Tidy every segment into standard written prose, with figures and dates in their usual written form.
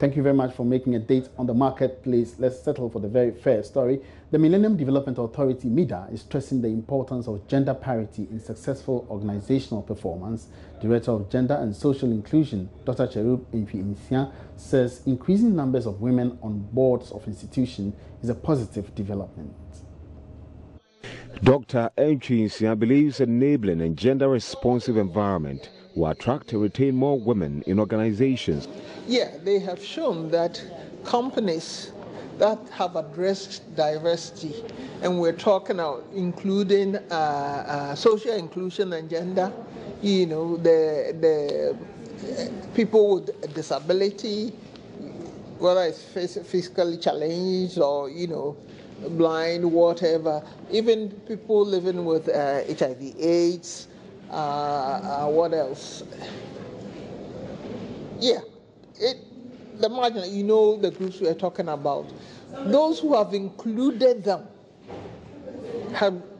Thank you very much for making a date on the marketplace. Let's settle for the very first story. The Millennium Development Authority, MIDA, is stressing the importance of gender parity in successful organizational performance. Director of Gender and Social Inclusion, Dr. Cherub Nfi-Nsia, says increasing numbers of women on boards of institutions is a positive development. Dr. Nfi-Nsia believes enabling a gender-responsive environment will attract and retain more women in organizations. Yeah, they have shown that companies that have addressed diversity, and we're talking about including social inclusion and gender, you know, the people with disability, whether it's physically challenged or, you know, blind, whatever, even people living with HIV/AIDS, what else? Yeah. The marginal, you know, the groups we are talking about, those who have included them,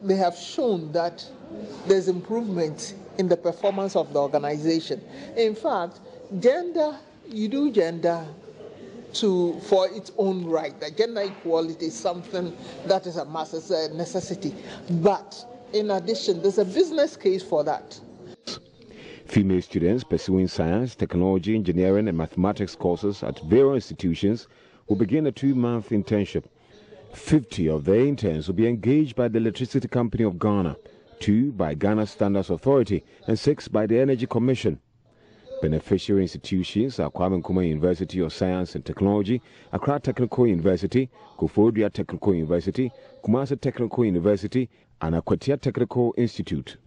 they have shown that there's improvement in the performance of the organization. In fact, gender, you do gender for its own right. The gender equality is something that is a necessity. But in addition, there's a business case for that. Female students pursuing science, technology, engineering, and mathematics courses at various institutions will begin a 2-month internship. 50 of the interns will be engaged by the Electricity Company of Ghana, 2 by Ghana Standards Authority, and 6 by the Energy Commission. Beneficiary institutions are Kwame Nkrumah University of Science and Technology, Accra Technical University, Koforidua Technical University, Kumasi Technical University, and Akwatia Technical Institute.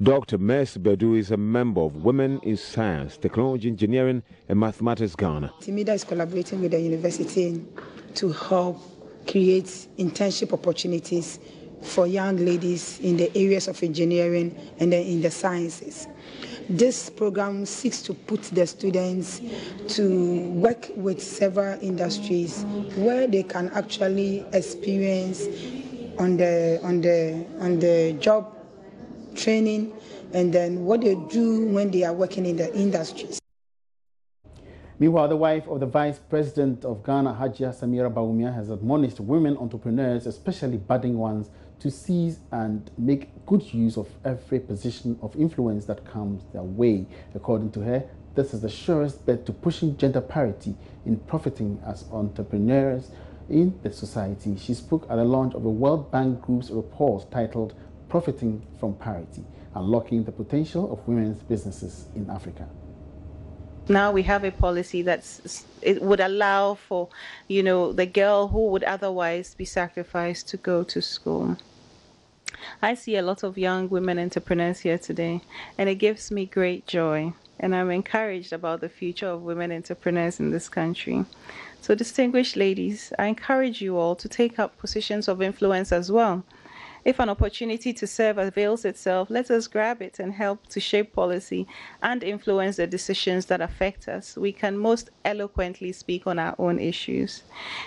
Dr. Mercy Bedu is a member of Women in Science, Technology, Engineering, and Mathematics Ghana. MIDA is collaborating with the university to help create internship opportunities for young ladies in the areas of engineering and in the sciences. This program seeks to put the students to work with several industries where they can actually experience on the job training and then what they do when they are working in the industries. Meanwhile, the wife of the Vice President of Ghana, Hajia Samira Bawumia, has admonished women entrepreneurs, especially budding ones, to seize and make good use of every position of influence that comes their way. According to her, this is the surest bet to pushing gender parity in profiting as entrepreneurs in the society. She spoke at the launch of the World Bank Group's report titled Profiting from Parity, Unlocking the Potential of Women's Businesses in Africa. Now we have a policy it would allow for, you know, the girl who would otherwise be sacrificed to go to school. I see a lot of young women entrepreneurs here today, and it gives me great joy. And I'm encouraged about the future of women entrepreneurs in this country. So, distinguished ladies, I encourage you all to take up positions of influence as well. If an opportunity to serve avails itself, let us grab it and help to shape policy and influence the decisions that affect us. We can most eloquently speak on our own issues.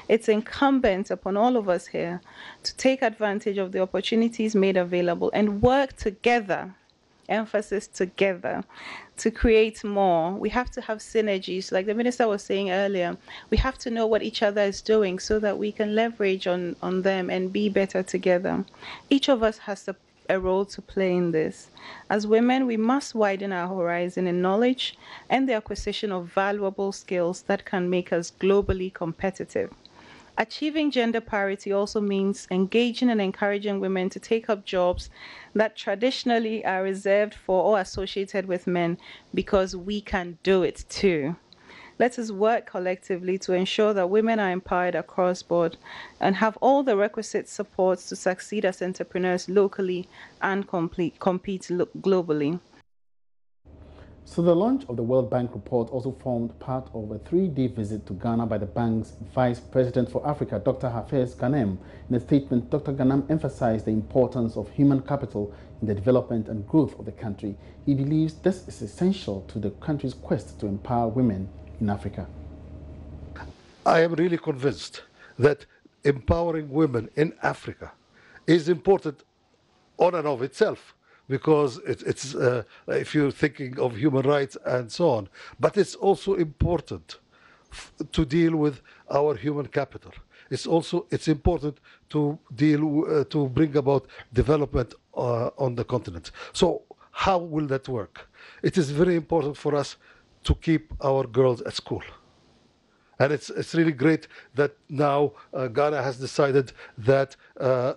It's incumbent upon all of us here to take advantage of the opportunities made available and work together, emphasis together, to create more. We have to have synergies. Like the minister was saying earlier, we have to know what each other is doing so that we can leverage on them and be better together. Each of us has a role to play in this. As women, we must widen our horizon in knowledge and the acquisition of valuable skills that can make us globally competitive. Achieving gender parity also means engaging and encouraging women to take up jobs that traditionally are reserved for or associated with men, because we can do it too. Let us work collectively to ensure that women are empowered across board and have all the requisite supports to succeed as entrepreneurs locally and compete globally. So the launch of the World Bank report also formed part of a 3-day visit to Ghana by the bank's Vice President for Africa, Dr. Hafez Ghanem. In a statement, Dr. Ghanem emphasized the importance of human capital in the development and growth of the country. He believes this is essential to the country's quest to empower women in Africa. I am really convinced that empowering women in Africa is important on and of itself, because it's if you're thinking of human rights and so on, but it's also important to deal with our human capital. It's important to to bring about development on the continent. So how will that work? It is very important for us to keep our girls at school. And it's really great that now Ghana has decided that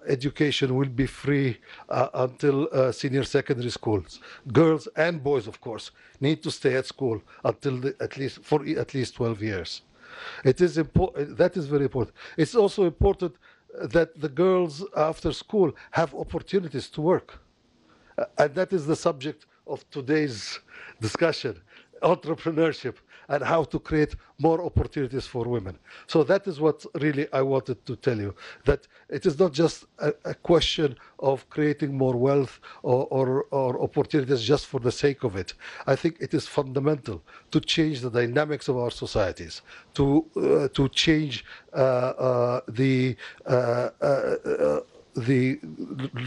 education will be free until senior secondary schools. Girls and boys, of course, need to stay at school until at least 12 years. It is important. That is very important. It's also important that the girls after school have opportunities to work. And that is the subject of today's discussion, entrepreneurship and how to create more opportunities for women. So that is what really I wanted to tell you, that it is not just a question of creating more wealth or opportunities just for the sake of it. I think it is fundamental to change the dynamics of our societies, to change the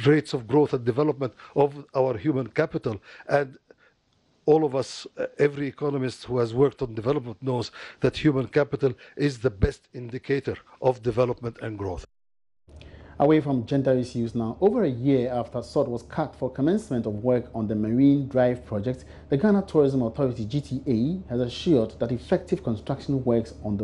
rates of growth and development of our human capital. And all of us, every economist who has worked on development knows that human capital is the best indicator of development and growth. Away from gender issues now, over a year after sod was cut for commencement of work on the Marine Drive project, the Ghana Tourism Authority GTA has assured that effective construction works on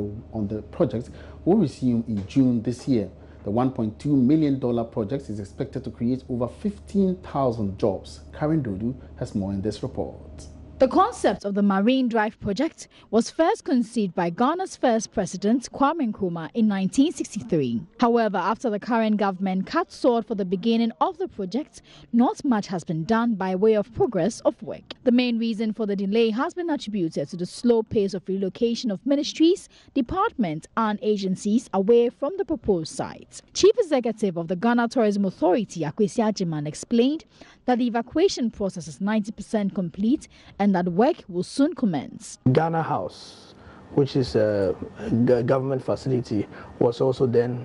the project will resume in June this year. The $1.2 million project is expected to create over 15,000 jobs. Karen Dodu has more in this report. The concept of the Marine Drive project was first conceived by Ghana's first president, Kwame Nkrumah, in 1963. However, after the current government cut sod for the beginning of the project, not much has been done by way of progress of work. The main reason for the delay has been attributed to the slow pace of relocation of ministries, departments and agencies away from the proposed site. Chief Executive of the Ghana Tourism Authority, Akwesi Agyeman, explained that the evacuation process is 90% complete and that work will soon commence. Ghana House, which is a government facility, was also then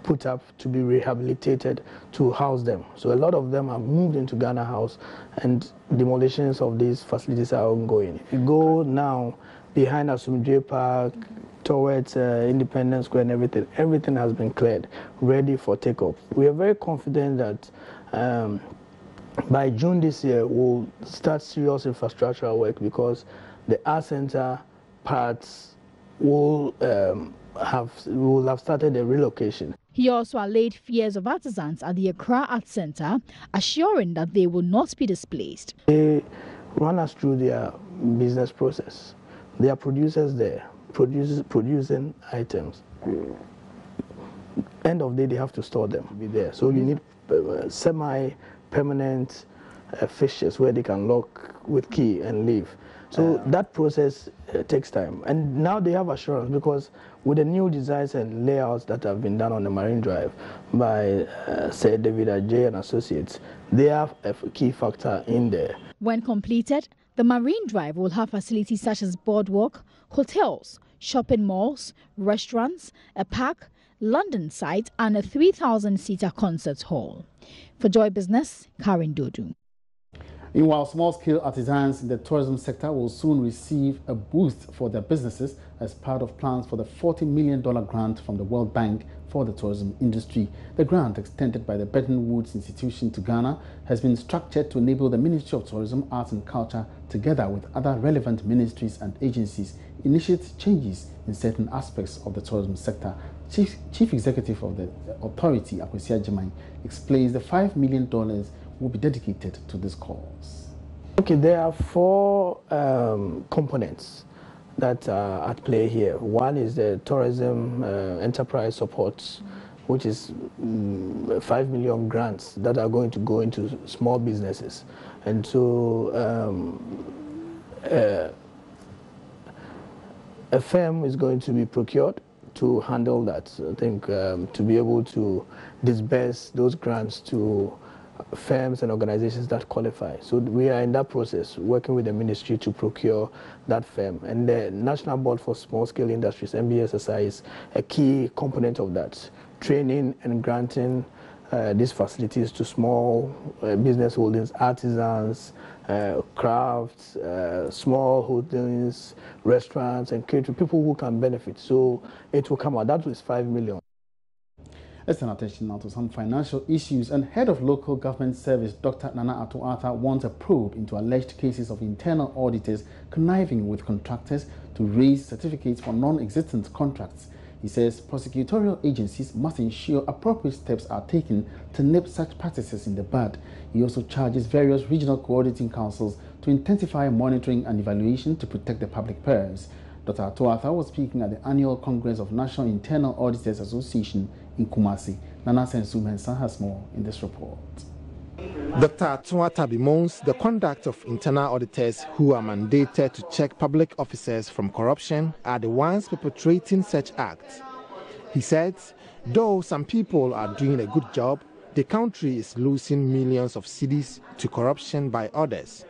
put up to be rehabilitated to house them. So a lot of them have moved into Ghana House and demolitions of these facilities are ongoing. If you go now behind Asumdwe Park, towards Independence Square and everything has been cleared, ready for takeoff. We are very confident that by June this year, we'll start serious infrastructural work because the art center parts will have started the relocation. He also allayed fears of artisans at the Accra Art Center, assuring that they will not be displaced. They run us through their business process. There are producers there, producing items. End of the day, they have to store them, be there. So you need semi-permanent fixtures where they can lock with key and leave. So that process takes time. And now they have assurance because with the new designs and layouts that have been done on the Marine Drive by Sir David Ajay and Associates, they have a key factor in there. When completed, the Marine Drive will have facilities such as boardwalk, hotels, shopping malls, restaurants, a park, London site and a 3,000-seater concert hall. For Joy Business, Karen Dodu. Meanwhile, small-scale artisans in the tourism sector will soon receive a boost for their businesses as part of plans for the $40 million grant from the World Bank for the tourism industry. The grant, extended by the Bretton Woods Institution to Ghana, has been structured to enable the Ministry of Tourism, Arts and Culture, together with other relevant ministries and agencies, initiate changes in certain aspects of the tourism sector. Chief Executive of the authority, Akwesi Agyeman, explains the $5 million will be dedicated to this cause. Okay, there are four components that are at play here. One is the tourism enterprise support, which is 5 million grants that are going to go into small businesses. And so a firm is going to be procured to handle that. I think to be able to disburse those grants to firms and organizations that qualify. So we are in that process, working with the ministry to procure that firm. And the National Board for Small-Scale Industries, NBSSI, is a key component of that. Training and granting these facilities to small business holdings, artisans, crafts, small holdings, restaurants, and catering, people who can benefit. So it will come out. That was 5 million. Let's turn attention now to some financial issues. And Head of Local Government Service, Dr. Nana Ato-Arthur, wants a probe into alleged cases of internal auditors conniving with contractors to raise certificates for non-existent contracts. He says prosecutorial agencies must ensure appropriate steps are taken to nip such practices in the bud. He also charges various regional coordinating councils to intensify monitoring and evaluation to protect the public purse. Dr. Ato-Arthur was speaking at the annual Congress of National Internal Auditors Association in Kumasi. Nana Sensu-Mensah has more in this report. Dr. Ato-Arthur bemoans the conduct of internal auditors who are mandated to check public officers from corruption are the ones perpetrating such acts. He says, though some people are doing a good job, the country is losing millions of cedis to corruption by others.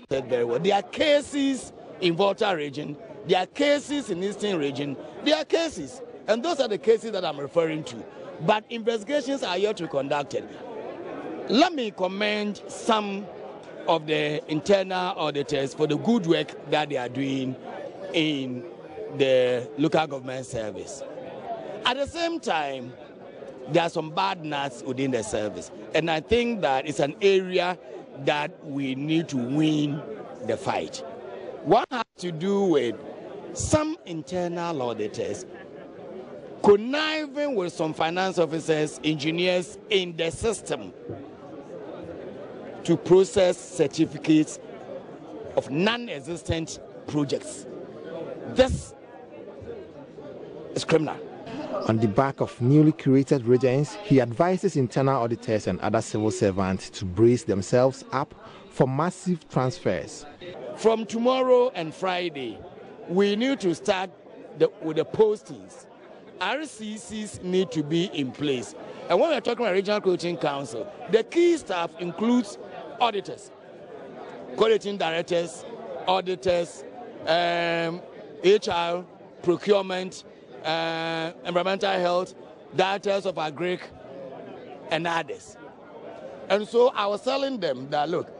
There are cases in Volta region, there are cases in Eastern region, there are cases, and those are the cases that I'm referring to. But investigations are yet to be conducted. Let me commend some of the internal auditors for the good work that they are doing in the local government service. At the same time, there are some bad nuts within the service, and I think that it's an area that we need to win the fight. One has to do with some internal auditors conniving with some finance officers, engineers in the system to process certificates of non-existent projects. This is criminal. On the back of newly created regions, he advises internal auditors and other civil servants to brace themselves up for massive transfers. From tomorrow and Friday, we need to start with the postings. RCCs need to be in place. And when we're talking about Regional Coaching Council, the key staff includes auditors, coordinating directors, auditors, HR, procurement, environmental health, directors of agric, and others. And so I was telling them that, look,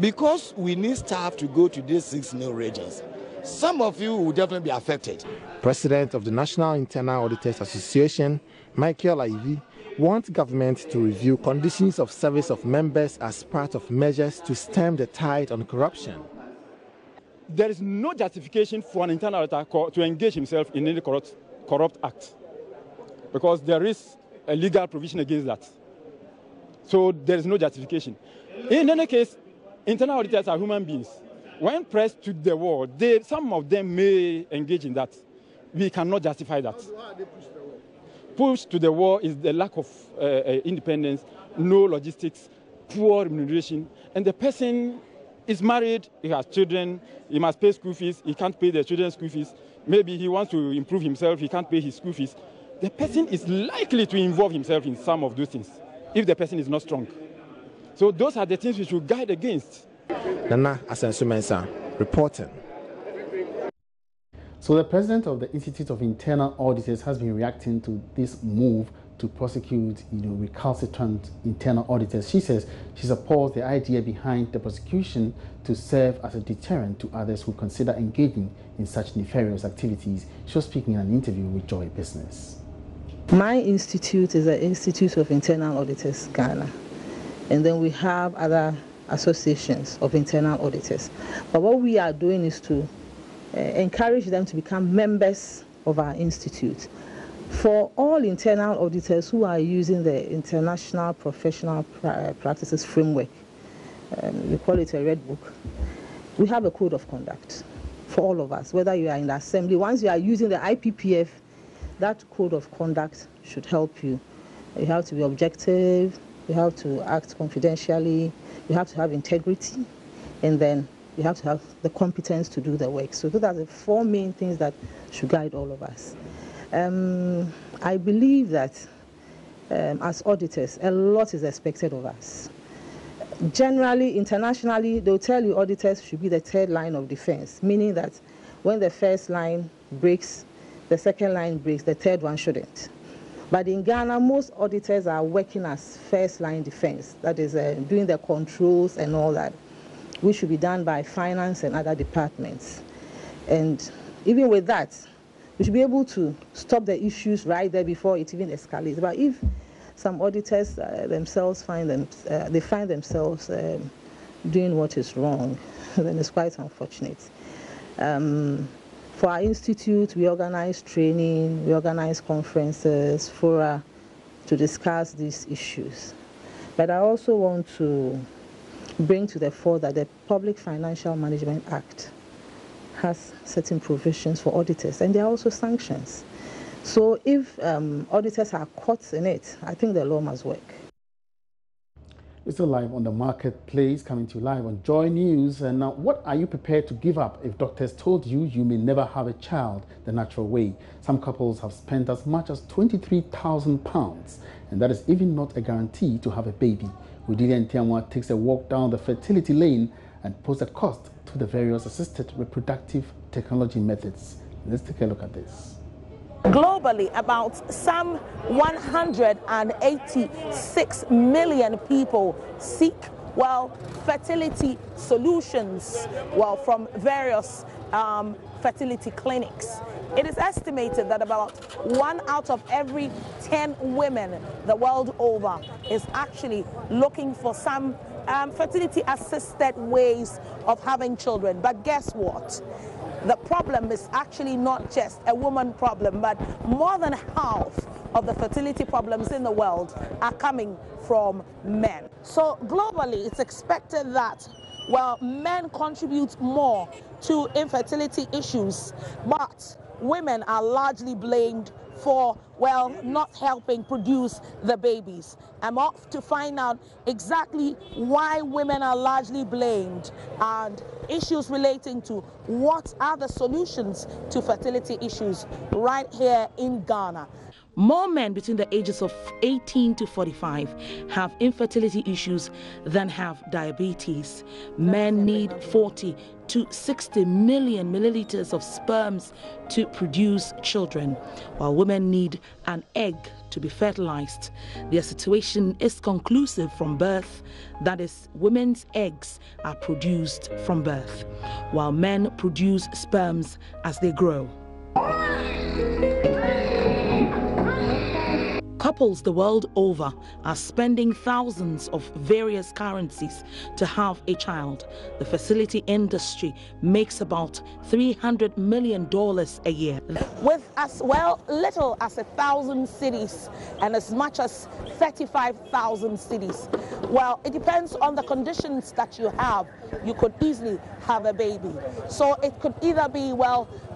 because we need staff to go to these 6 new regions, some of you will definitely be affected. President of the National Internal Auditors Association, Michael Ivy, wants government to review conditions of service of members as part of measures to stem the tide on corruption. There is no justification for an internal auditor to engage himself in any corrupt act, because there is a legal provision against that. So there is no justification. In any case, internal auditors are human beings. When pressed to the wall, some of them may engage in that. We cannot justify that. Pushed to the wall is the lack of independence, no logistics, poor remuneration, and the person is married, he has children, he must pay school fees, he can't pay the children's school fees. Maybe he wants to improve himself, he can't pay his school fees. The person is likely to involve himself in some of those things if the person is not strong. So those are the things we should guide against. Nana Sensu-Mensah reporting. So the president of the Institute of Internal Auditors has been reacting to this move to prosecute, recalcitrant internal auditors. She says she supports the idea behind the prosecution to serve as a deterrent to others who consider engaging in such nefarious activities. She was speaking in an interview with Joy Business. My institute is the Institute of Internal Auditors, Ghana. And then we have other associations of internal auditors. But what we are doing is to encourage them to become members of our institute. For all internal auditors who are using the International Professional Practices Framework, we call it a red book, we have a code of conduct for all of us, whether you are in the assembly. Once you are using the IPPF, that code of conduct should help you. You have to be objective, you have to act confidentially, you have to have integrity, and then you have to have the competence to do the work. So those are the 4 main things that should guide all of us. I believe that as auditors, a lot is expected of us. Generally, internationally, they'll tell you auditors should be the 3rd line of defense, meaning that when the first line breaks, the second line breaks, the third one shouldn't. But in Ghana, most auditors are working as first-line defense, that is doing the controls and all that, which should be done by finance and other departments. And even with that, we should be able to stop the issues right there before it even escalates. But if some auditors themselves find themselves doing what is wrong, then it's quite unfortunate. For our institute, we organize training, we organize conferences, fora to discuss these issues. But I also want to bring to the fore that the Public Financial Management Act has certain provisions for auditors, and there are also sanctions. So if auditors are caught in it, I think the law must work. We're still live on the marketplace, coming to you live on Joy News. And now, what are you prepared to give up if doctors told you you may never have a child the natural way? Some couples have spent as much as £23,000, and that is even not a guarantee to have a baby. Udilia Ntiamwa takes a walk down the fertility lane and puts a cost to the various assisted reproductive technology methods. Let's take a look at this. Globally, about some 186 million people seek, fertility solutions, from various fertility clinics. It is estimated that about 1 out of every 10 women the world over is actually looking for some fertility-assisted ways of having children. But guess what? The problem is actually not just a woman problem, but more than half of the fertility problems in the world are coming from men. So globally, it's expected that, men contribute more to infertility issues, but women are largely blamed for, not helping produce the babies. I'm off to find out exactly why women are largely blamed and issues relating to what are the solutions to fertility issues right here in Ghana. More men between the ages of 18 to 45 have infertility issues than have diabetes. Men need 40 to 60 million milliliters of sperms to produce children, while women need an egg to be fertilized. Their situation is conclusive from birth, that is, women's eggs are produced from birth, while men produce sperms as they grow. Couples the world over are spending thousands of various currencies to have a child. The fertility industry makes about $300 million a year. With as little as 1,000 cities and as much as 35,000 cities. It depends on the conditions that you have. You could easily have a baby. So it could either be,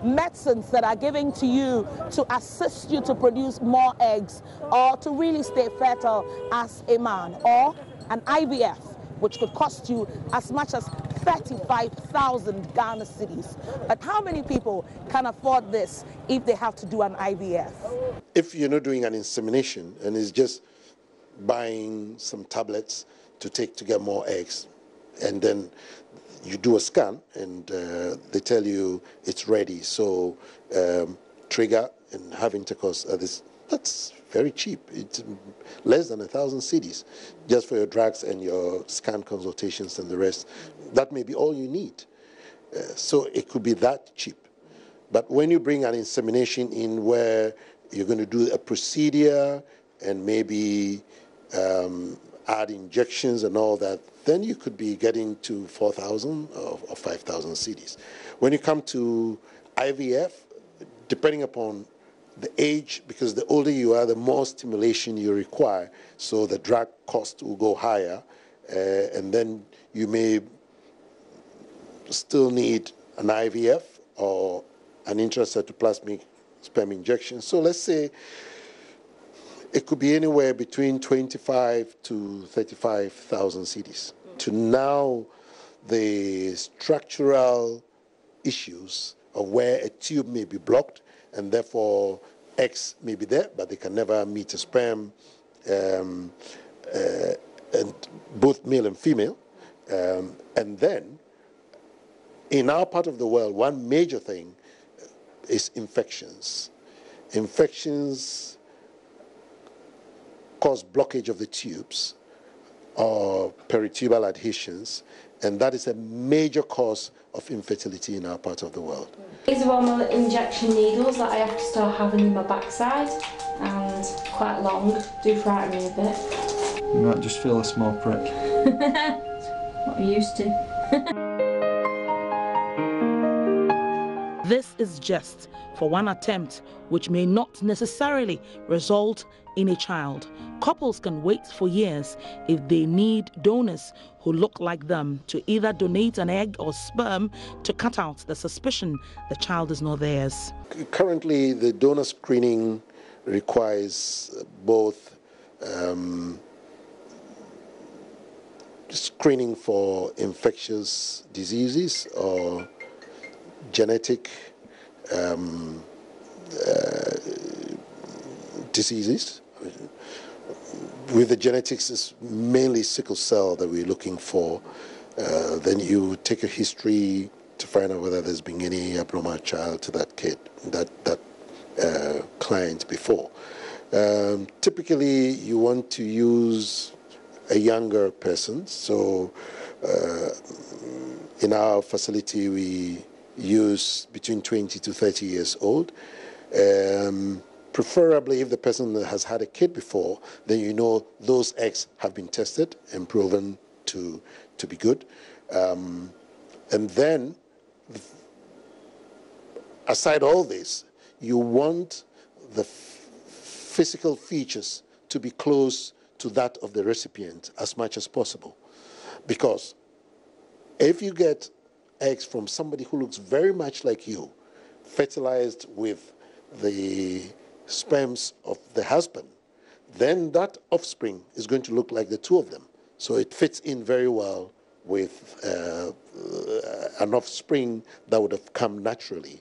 medicines that are given to you to assist you to produce more eggs or to really stay fertile as a man, or an IVF, which could cost you as much as 35,000 Ghana cedis. But how many people can afford this if they have to do an IVF? If you're not doing an insemination and it's just buying some tablets to take to get more eggs, and then you do a scan and they tell you it's ready, so trigger and have intercourse, that's very cheap. It's less than 1,000 cedis just for your drugs and your scan consultations and the rest. That may be all you need. So it could be that cheap. But when you bring an insemination in where you're going to do a procedure and maybe add injections and all that, then you could be getting to 4,000 or 5,000 cedis. When you come to IVF, depending upon the age, because the older you are, the more stimulation you require, so the drug cost will go higher, and then you may still need an IVF or an intracytoplasmic sperm injection. So let's say it could be anywhere between 25 to 35,000 cedis. To now the structural issues of where a tube may be blocked and therefore eggs may be there, but they can never meet a sperm, and both male and female. And then in our part of the world, one major thing is infections. Infections cause blockage of the tubes or peritubal adhesions, and that is a major cause of infertility in our part of the world. These are all my injection needles that I have to start having in my backside, and quite long, do frighten me a bit. You might just feel a small prick. What I'm used to. This is just for one attempt, which may not necessarily result in a child. Couples can wait for years if they need donors who look like them to either donate an egg or sperm to cut out the suspicion the child is not theirs. Currently, the donor screening requires both screening for infectious diseases or genetic diseases. With the genetics, it's mainly sickle cell that we're looking for. Then you take a history to find out whether there's been any abnormal child to that kid, that client before. Typically, you want to use a younger person. So in our facility, we use between 20 to 30 years old. Preferably, if the person has had a kid before, then you know those eggs have been tested and proven to be good. And then, aside all this, you want the physical features to be close to that of the recipient as much as possible. Because if you get eggs from somebody who looks very much like you, fertilized with the sperms of the husband, then that offspring is going to look like the two of them. So it fits in very well with an offspring that would have come naturally.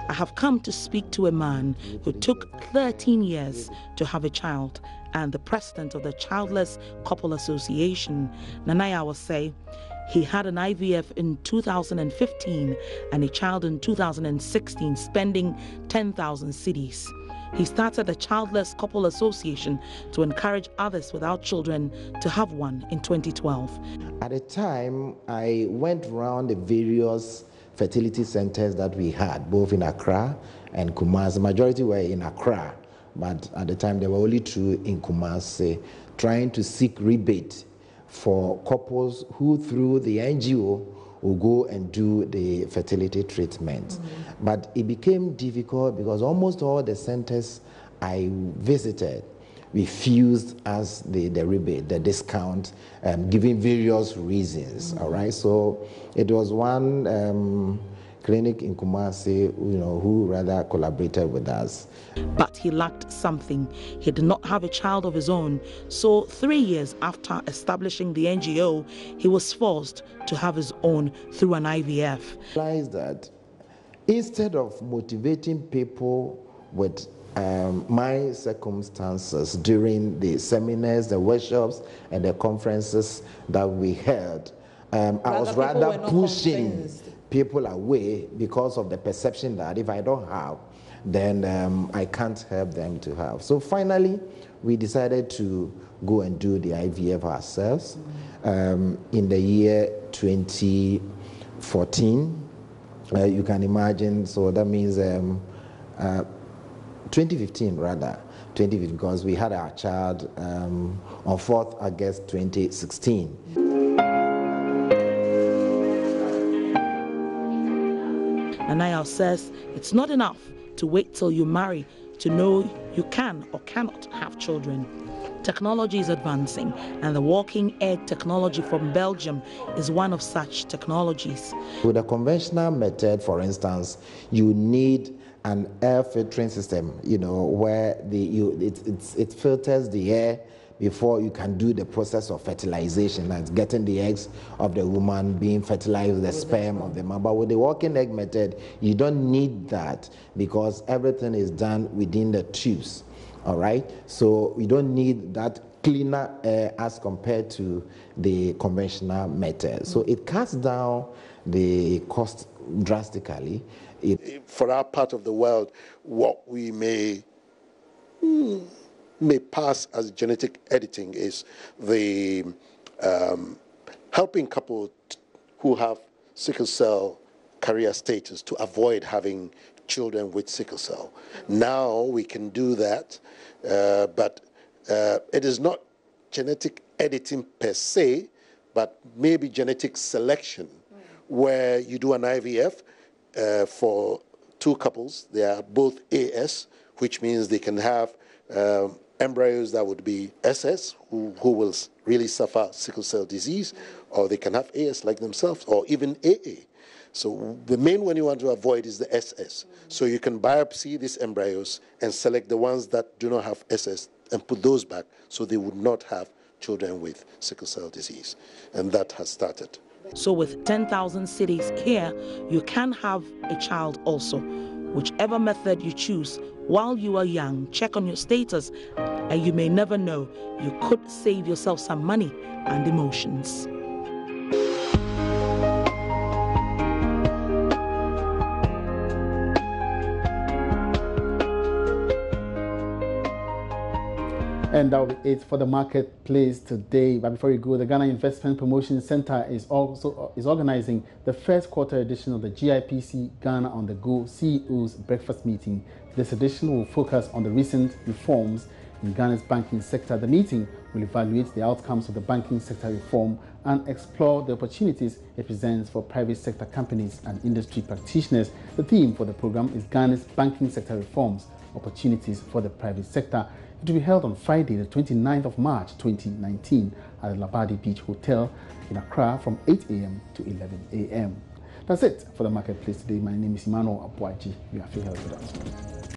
I have come to speak to a man who took 13 years to have a child and the president of the Childless Couple Association. Nanaya will say he had an IVF in 2015 and a child in 2016, spending 10,000 cedis. He started the Childless Couple Association to encourage others without children to have one in 2012. At the time, I went around the various fertility centers that we had, both in Accra and Kumasi. The majority were in Accra, but at the time there were only 2 in Kumasi, trying to seek rebate for couples who, through the NGO, will go and do the fertility treatment. But it became difficult because almost all the centers I visited refused us the rebate, the discount, giving various reasons. All right, so it was one clinic in Kumasi, who rather collaborated with us. But he lacked something. He did not have a child of his own. So 3 years after establishing the NGO, he was forced to have his own through an IVF. I realized that instead of motivating people with my circumstances during the seminars, the workshops, and the conferences that we held, I was rather pushing people away because of the perception that if I don't have, then I can't help them to have. So finally, we decided to go and do the IVF ourselves in the year 2014. You can imagine, so that means 2015 rather, 2015, because we had our child on 4th August 2016. Nanaya says it's not enough to wait till you marry to know you can or cannot have children. Technology is advancing, and the walking egg technology from Belgium is one of such technologies. With a conventional method, for instance, you need an air filtering system, where it filters the air before you can do the process of fertilization, that's getting the eggs of the woman being fertilized with the sperm of the man. But with the walking egg method, you don't need that because everything is done within the tubes, all right? So you don't need that cleaner air as compared to the conventional method. So it cuts down the cost drastically. For our part of the world, what we may may pass as genetic editing is the helping couples who have sickle cell carrier status to avoid having children with sickle cell. Now we can do that, but it is not genetic editing per se, but maybe genetic selection, where you do an IVF for two couples. They are both AS, which means they can have embryos that would be SS, who will really suffer sickle cell disease, or they can have AS like themselves, or even AA. So the main one you want to avoid is the SS. So you can biopsy these embryos and select the ones that do not have SS and put those back so they would not have children with sickle cell disease. And that has started. So with 10,000 cities here, you can have a child also. Whichever method you choose, while you are young, check on your status, and you may never know, you could save yourself some money and emotions. And that will be it for the marketplace today. But before you go, the Ghana Investment Promotion Center is organizing the first quarter edition of the GIPC Ghana on the Go CEO's Breakfast Meeting. This edition will focus on the recent reforms in Ghana's banking sector. The meeting will evaluate the outcomes of the banking sector reform and explore the opportunities it presents for private sector companies and industry practitioners. The theme for the program is Ghana's banking sector reforms, opportunities for the private sector. It will be held on Friday, the 29th of March 2019 at the Labadi Beach Hotel in Accra from 8 a.m. to 11 a.m. That's it for the marketplace today. My name is Emmanuel Abuaji. You are free help with us.